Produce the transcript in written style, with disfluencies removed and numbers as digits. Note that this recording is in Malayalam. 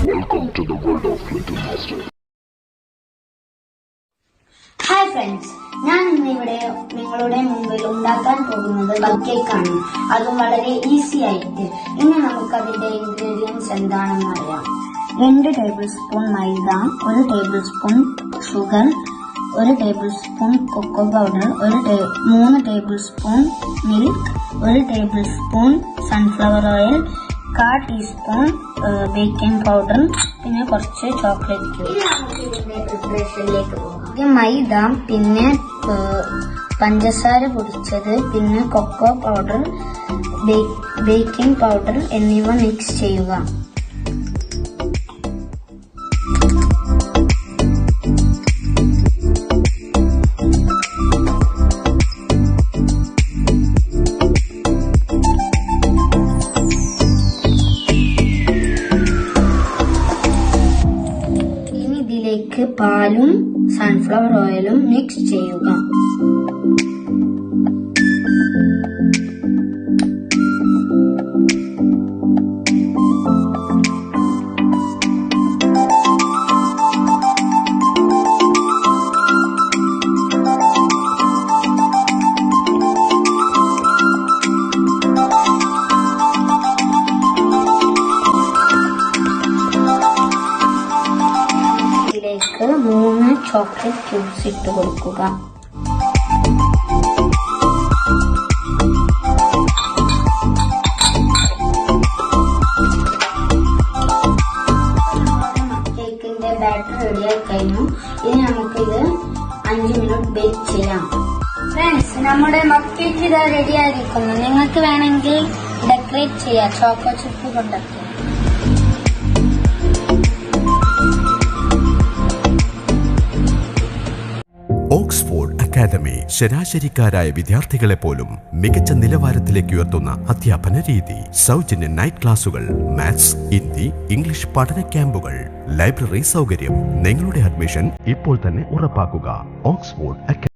Welcome to the world of Little Master. Hi friends, ഞാൻ ഇന്നിവിടെ നിങ്ങളുടെ മുമ്പിൽ ഉണ്ടാക്കാൻ പോകുന്നത് കപ്പ് കേക്ക് ആണ്. അതും വളരെ ഈസി ആയിട്ട്. ഇനി നമുക്ക് അതിന്റെ ഇൻഗ്രീഡിയൻസ് എന്താണെന്ന് അറിയാം. 2 tablespoon maida, 1 tablespoon sugar, 1 tablespoon cocoa powder, 3 tablespoon milk, 1 tablespoon sunflower oil, 1/4 teaspoon baking powder, പിന്നെ കുറച്ച് ചോക്ലേറ്റ് ക്യൂബ്. പ്രിപ്പറേഷനിലേക്ക് പോകാം. മൈദ, പിന്നെ പഞ്ചസാര പൊടിച്ചത്, പിന്നെ കൊക്കോ പൗഡർ, ബേക്കിംഗ് പൗഡർ എന്നിവ മിക്സ് ചെയ്യുക. ഇതിലേക്ക് പാലും സൺഫ്ലവർ ഓയിലും മിക്സ് ചെയ്യുക. ഇതിലേക്ക് 3 ചോക്ലേറ്റ് ക്യൂബ്സ് ഇട്ട് കൊടുക്കുക. കേക്കിന്റെ ബാറ്റർ റെഡിയായി കഴിഞ്ഞു. ഇനി നമുക്കിത് 5 മിനിറ്റ് ബേക്ക് ചെയ്യാം. ഫ്രണ്ട്സ്, നമ്മുടെ മക്ക് കേക്ക് ഇത് റെഡിയായിരിക്കുന്നു. നിങ്ങൾക്ക് വേണമെങ്കിൽ ഡെക്കറേറ്റ് ചെയ്യാം ചോക്കോ ചിപ്പ് കൊണ്ടൊക്കെ. ഓക്സ്ഫോർഡ് അക്കാദമി ശരാശരിക്കാരായ വിദ്യാർത്ഥികളെ പോലും മികച്ച നിലവാരത്തിലേക്ക് ഉയർത്തുന്ന അധ്യാപന രീതി. സൗജന്യ നൈറ്റ് ക്ലാസുകൾ, മാത്സ്, ഹിന്ദി, ഇംഗ്ലീഷ് പഠന ക്യാമ്പുകൾ, ലൈബ്രറി സൗകര്യം. നിങ്ങളുടെ അഡ്മിഷൻ ഇപ്പോൾ തന്നെ ഉറപ്പാക്കുക. Oxford academy.